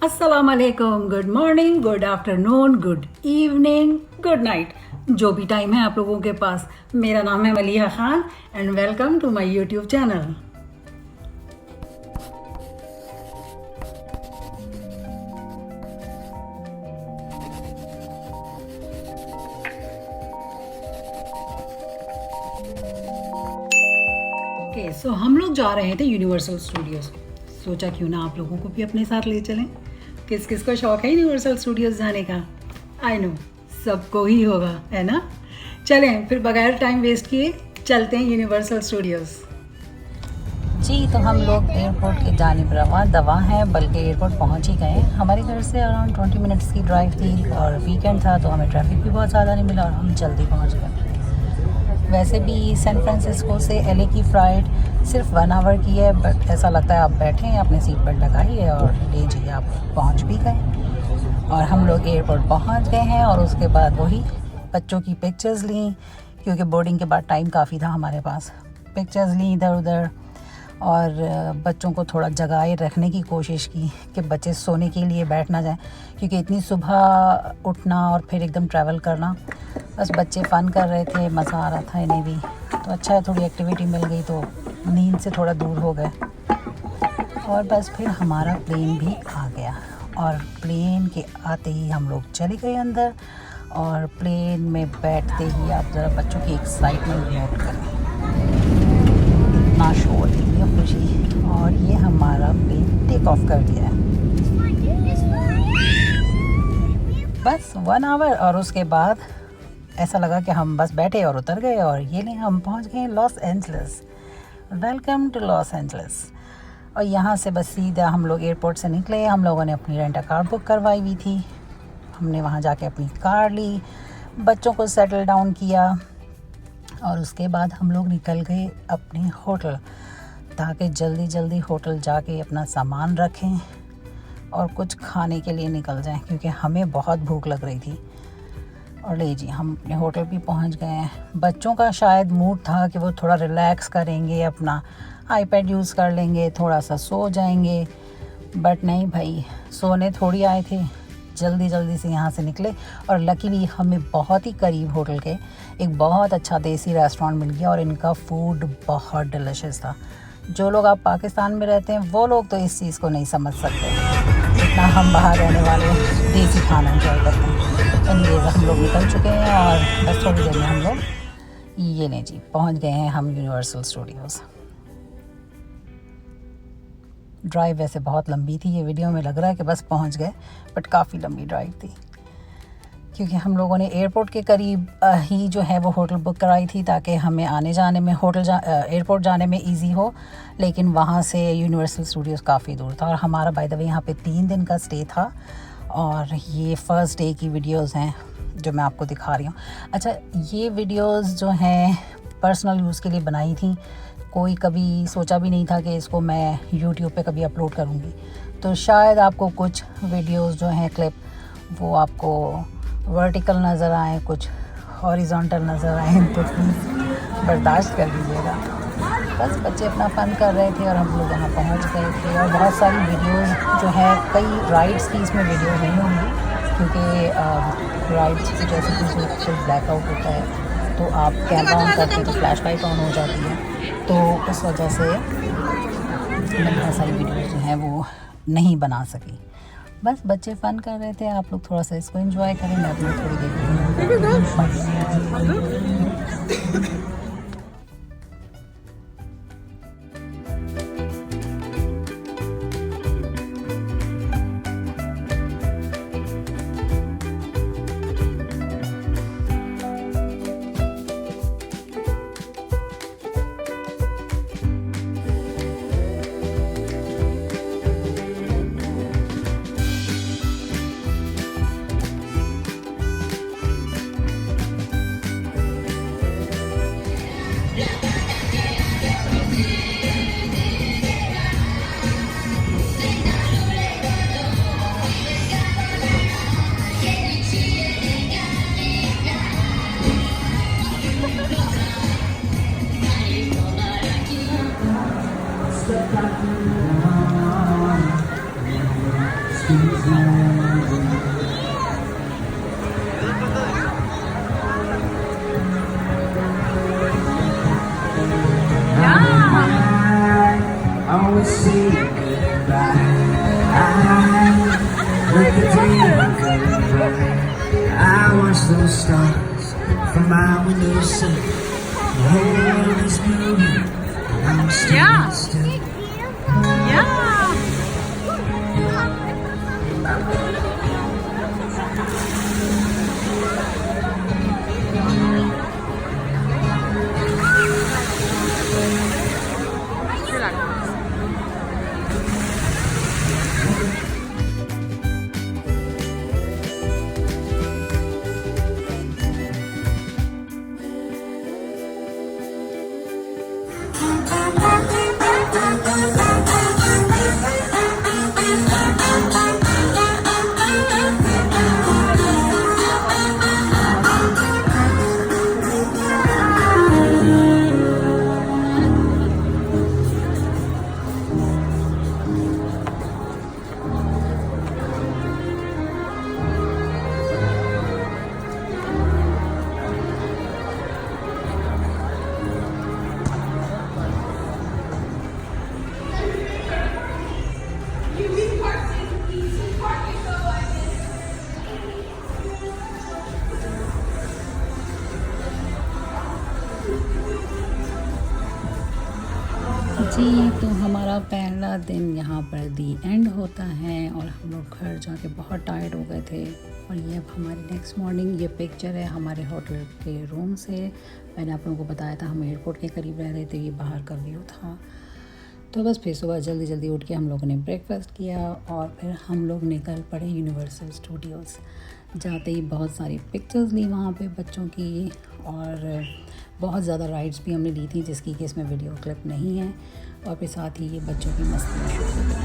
अस्सलाम वालेकुम, good morning, good afternoon, good evening, good night, जो भी टाइम है आप लोगों के पास। मेरा नाम है Maliha Khan and welcome to my YouTube channel. Okay so हम लोग जा रहे थे यूनिवर्सल स्टूडियोज़। सोचा क्यों ना आप लोगों को भी अपने साथ ले चलें। किस किस को शौक है यूनिवर्सल स्टूडियोज़ जाने का? आई नो सबको ही होगा, है ना। चलें फिर बगैर टाइम वेस्ट किए चलते हैं यूनिवर्सल स्टूडियोज़। जी तो हम लोग एयरपोर्ट के जानिब दवा हैं, बल्कि एयरपोर्ट पहुंच ही गए। हमारे घर से अराउंड 20 मिनट्स की ड्राइव थी और वीकेंड था तो हमें ट्रैफिक भी बहुत ज़्यादा नहीं मिला और हम जल्दी पहुंच गए। वैसे भी सैन फ्रांसिस्को से एलए की फ़्लाइट सिर्फ 1 आवर की है, बट ऐसा लगता है आप बैठें अपने सीट बेल्ट लगाइए और ले जाइए, आप पहुंच भी गए। और हम लोग एयरपोर्ट पहुंच गए हैं और उसके बाद वही बच्चों की पिक्चर्स ली, क्योंकि बोर्डिंग के बाद टाइम काफ़ी था हमारे पास। पिक्चर्स ली इधर उधर और बच्चों को थोड़ा जगाए रखने की कोशिश की कि बच्चे सोने के लिए बैठ ना जाएं, क्योंकि इतनी सुबह उठना और फिर एकदम ट्रैवल करना। बस बच्चे फ़न कर रहे थे, मज़ा आ रहा था इन्हें भी, तो अच्छा है थोड़ी एक्टिविटी मिल गई तो नींद से थोड़ा दूर हो गए। और बस फिर हमारा प्लेन भी आ गया और प्लेन के आते ही हम लोग चले गए अंदर। और प्लेन में बैठते ही आप ज़रा बच्चों की एक्साइटमेंट नोट करें, इतना शोर, इतनी खुशी। और ये हमारा प्लेन टेक ऑफ कर दिया है। बस 1 आवर और उसके बाद ऐसा लगा कि हम बस बैठे और उतर गए और ये नहीं, हम पहुंच गए Los Angeles. Welcome to Los Angeles. और यहाँ से बस सीधा हम लोग एयरपोर्ट से निकले। हम लोगों ने अपनी रेंट कार बुक करवाई हुई थी, हमने वहाँ जाके अपनी कार ली, बच्चों को सेटल डाउन किया और उसके बाद हम लोग निकल गए अपने होटल, ताकि जल्दी जल्दी होटल जाके अपना सामान रखें और कुछ खाने के लिए निकल जाएं, क्योंकि हमें बहुत भूख लग रही थी। और ले जी हम अपने होटल भी पहुंच गए हैं। बच्चों का शायद मूड था कि वो थोड़ा रिलैक्स करेंगे, अपना आईपैड यूज़ कर लेंगे, थोड़ा सा सो जाएंगे, बट नहीं भाई, सोने थोड़ी आए थे। जल्दी जल्दी से यहाँ से निकले और लकीली हमें बहुत ही करीब होटल के एक बहुत अच्छा देसी रेस्टोरेंट मिल गया और इनका फूड बहुत डिलिशियस था। जो लोग आप पाकिस्तान में रहते हैं वो लोग तो इस चीज़ को नहीं समझ सकते जितना हम बाहर रहने वाले देसी खाना एंजॉय करते हैं। एनीवेज हम लोग निकल चुके हैं और बस थोड़ी देर में हम लोग ये नहीं जी पहुँच गए हैं हम यूनिवर्सल स्टूडियोज़। ड्राइव वैसे बहुत लंबी थी, ये वीडियो में लग रहा है कि बस पहुंच गए, बट काफ़ी लंबी ड्राइव थी, क्योंकि हम लोगों ने एयरपोर्ट के करीब ही जो है वो होटल बुक कराई थी, ताकि हमें आने जाने में एयरपोर्ट जाने में इजी हो। लेकिन वहाँ से यूनिवर्सल स्टूडियोज़ काफ़ी दूर था और हमारा बाय द वे यहाँ पे 3 दिन का स्टे था। और ये फ़र्स्ट डे की वीडियोज़ हैं जो मैं आपको दिखा रही हूँ। अच्छा, ये वीडियोज़ जो हैं पर्सनल यूज़ के लिए बनाई थी, कोई कभी सोचा भी नहीं था कि इसको मैं यूट्यूब पे कभी अपलोड करूँगी। तो शायद आपको कुछ वीडियोस जो हैं क्लिप वो आपको वर्टिकल नज़र आए, कुछ हॉरिजॉन्टल नज़र आए, तो प्लीज़ बर्दाश्त कर लीजिएगा। बस बच्चे अपना फ़न कर रहे थे और हम लोग यहाँ पहुँच गए थे। और बहुत सारी वीडियोस जो है, कई राइड्स की इसमें वीडियो नहीं होंगी, क्योंकि राइड्स की जैसे कि फिर ब्लैकआउट होता है तो आप कैमरा ऑन करते हैं तो फ्लैश लाइट ऑन हो जाती है, तो उस वजह से मैं बहुत सारी वीडियोज़ जो हैं वो नहीं बना सकी। बस बच्चे फ़न कर रहे थे, आप लोग थोड़ा सा इसको एंजॉय करें, मैं अपनी थोड़ी देर I always say goodbye. I let the dream go by. I watch those stars from my windowsill. The whole world is moving, and I'm standing still. जी, तो हमारा पहला दिन यहाँ पर दी एंड होता है और हम लोग घर जाके बहुत टायर्ड हो गए थे। और ये अब हमारी नेक्स्ट मॉर्निंग, ये पिक्चर है हमारे होटल के रूम से। मैंने आप लोगों को बताया था हम एयरपोर्ट के करीब रह रहे थे, ये बाहर का व्यू था। तो बस फिर सुबह जल्दी जल्दी उठ के हम लोगों ने ब्रेकफास्ट किया और फिर हम लोग निकल पड़े यूनिवर्सल स्टूडियोज़। जाते ही बहुत सारी पिक्चर्स ली वहाँ पे बच्चों की और बहुत ज़्यादा राइड्स भी हमने ली थी जिसकी कि इसमें वीडियो क्लिप नहीं है। और फिर साथ ही ये बच्चों की मस्ती शुरू हो गई।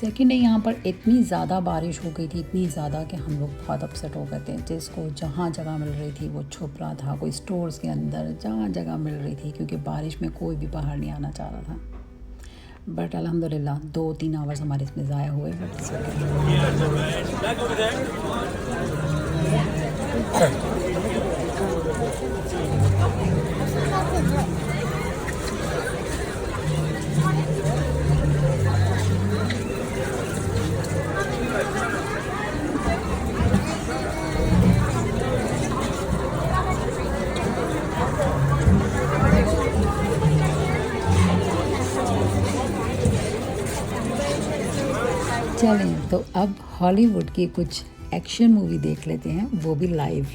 सेकेंड डे यहाँ पर इतनी ज़्यादा बारिश हो गई थी, इतनी ज़्यादा कि हम लोग बहुत अपसेट हो गए थे। जिसको जहाँ जगह मिल रही थी वो छुप रहा था, कोई स्टोर्स के अंदर, जहाँ जगह मिल रही थी, क्योंकि बारिश में कोई भी बाहर नहीं आना चाह रहा था। बट अल्हम्दुलिल्लाह 2-3 आवर्स हमारे इसमें ज़ाया हुए। बट चलें तो अब हॉलीवुड की कुछ एक्शन मूवी देख लेते हैं, वो भी live.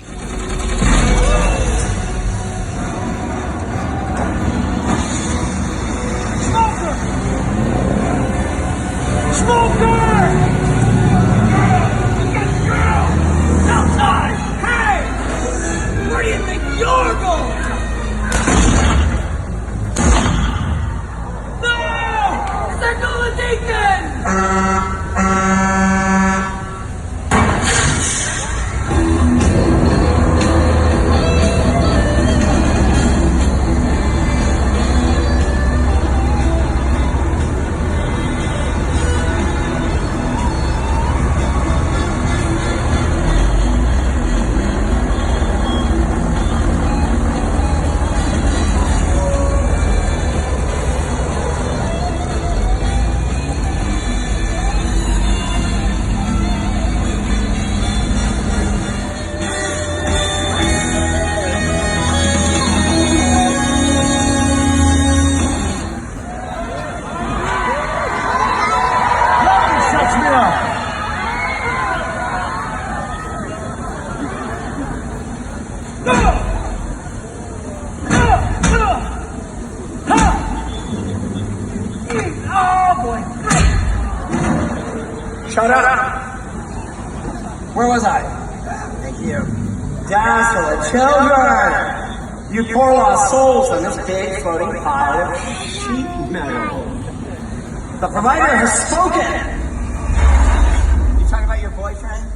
shut up. Where was I? Thank you. Dazzle the children. You poor lost souls on this big floating pile of sheet metal. The provider has spoken. You talking about your boyfriend?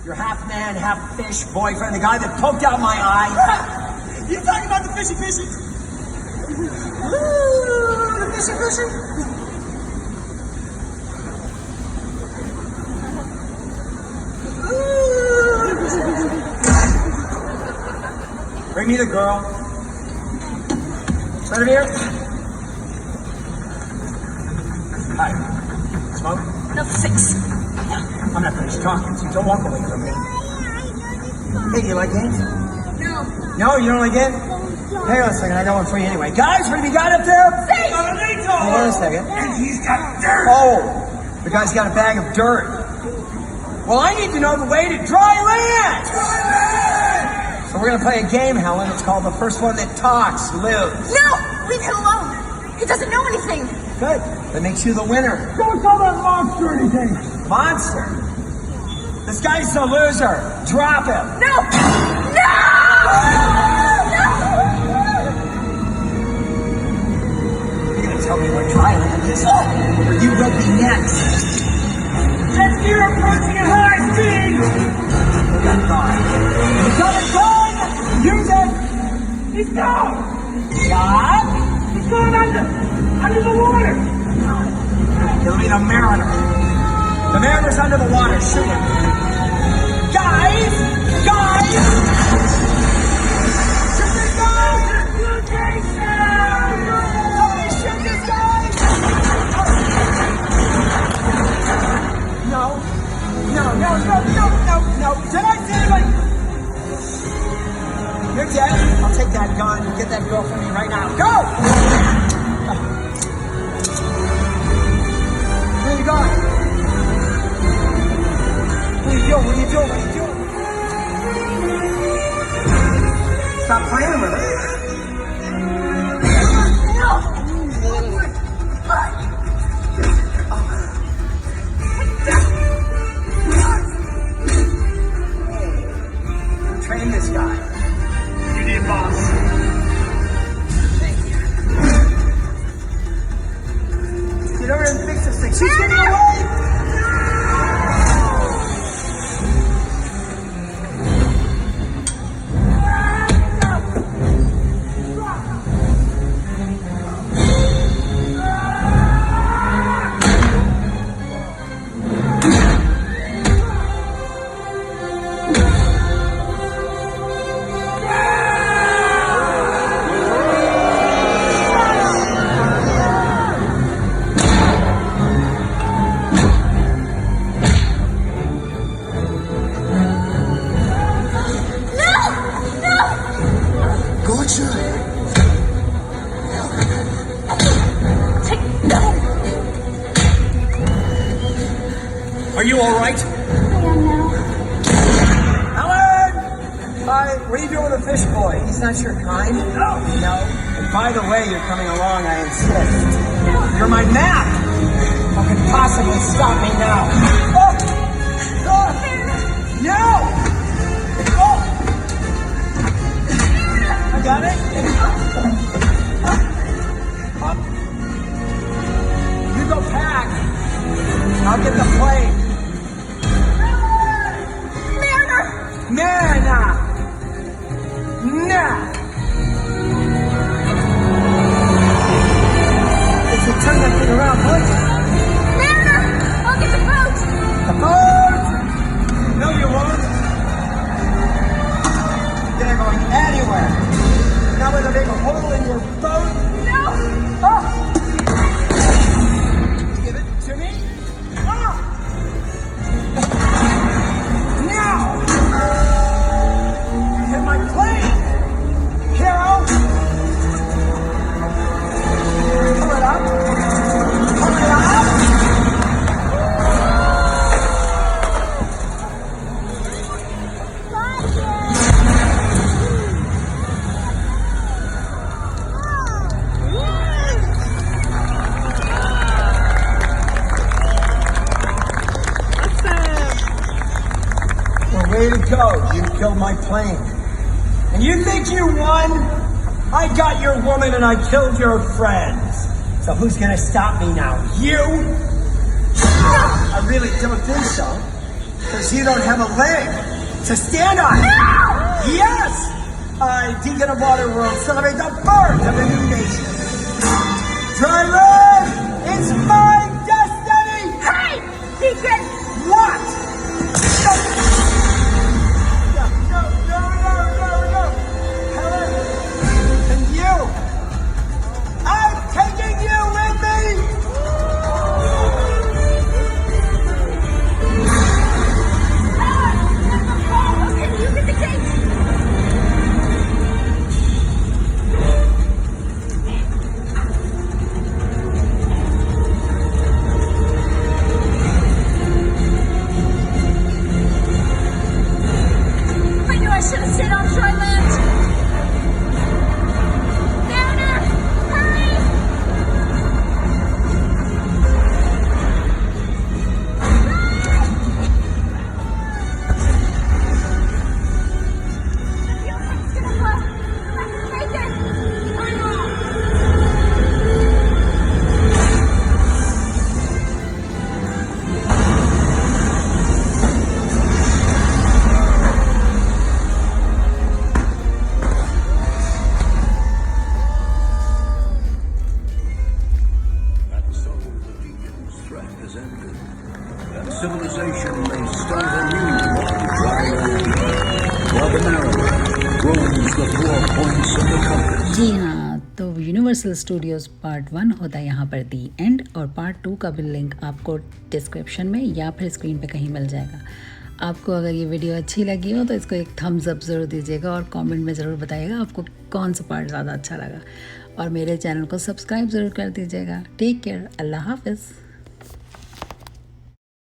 Your half man, half fish boyfriend, the guy that poked out my eye? You talking about the fishy fishy? Ooh, the fishy fishy. Bring me the girl. Right over here. Hi. Smoke? No, 6. I'm not finished talking, so don't walk away from me. Hey, do you like games? No. No, you don't like it? Hang on a second, I got one for you anyway. Guys, what have you got up there? Hold on a second. And he's got dirt. Oh, the guy's got a bag of dirt. Well, I need to know the way to dry land. So we're gonna play a game, Helen. It's called The First One That Talks Lives. No! Leave him alone. He doesn't know anything. Good. That makes you the winner. Don't tell that monster anything. Monster. This guy's the loser. Drop him. No! No! You're gonna tell me what dry land is, or you will be next. Let's gear approaching at high speed. You got gone. You got it gone. Use it. He's down. Shot. He's going under the water. It'll be the Mariner. The Mariner's under the water. Shoot him. Guys! Guys! Shoot this guy! Somebody shoot this guy! No. Did I say anybody? You're dead. I'll take that gun. Get that girl from me right now. Go! Where you going? What are you doing? Stop playing with her. Train this guy. You did, boss. Thank you. Get over and fix this thing. She's getting away! Are you all right? I am now. Helen! Hi, what are you doing with the fish boy? He's not your kind? No. And by the way, you're coming along, I insist. You're my map! What could possibly stop me now? Oh! Oh! No! Oh! I got it? You go pack. I'll get the plane. Mariner! Now! If you turn that thing around, please. Mariner! I'll get the boat! way to go. You killed my plane. And you think you won? I got your woman and I killed your friends. So who's gonna stop me now? You? I really don't think so. Because you don't have a leg to stand on. Yes! I, Deacon of Waterworld, celebrate the birth of a new nation. Driver, it's my destiny! Hey, Deacon! What? No. Helen, and you. I'm taking you with me. Okay, you get the cake. I knew I should have stayed on Triland. Downer, hurry! It's gonna blow. Make it. And so the Deacon's threat has ended, and civilization may start anew on dry land, while the mariner roams the 4 points of the compass. जी हाँ, तो universal Studios part 1 होता है यहाँ पर दी and, और part 2 का भी link आपको डिस्क्रिप्शन में या फिर स्क्रीन पे कहीं मिल जाएगा। आपको अगर ये वीडियो अच्छी लगी हो तो इसको एक थम्स अप ज़रूर दीजिएगा और कमेंट में ज़रूर बताइएगा आपको कौन सा पार्ट ज़्यादा अच्छा लगा, और मेरे चैनल को सब्सक्राइब ज़रूर कर दीजिएगा। टेक केयर, अल्लाह हाफिज़।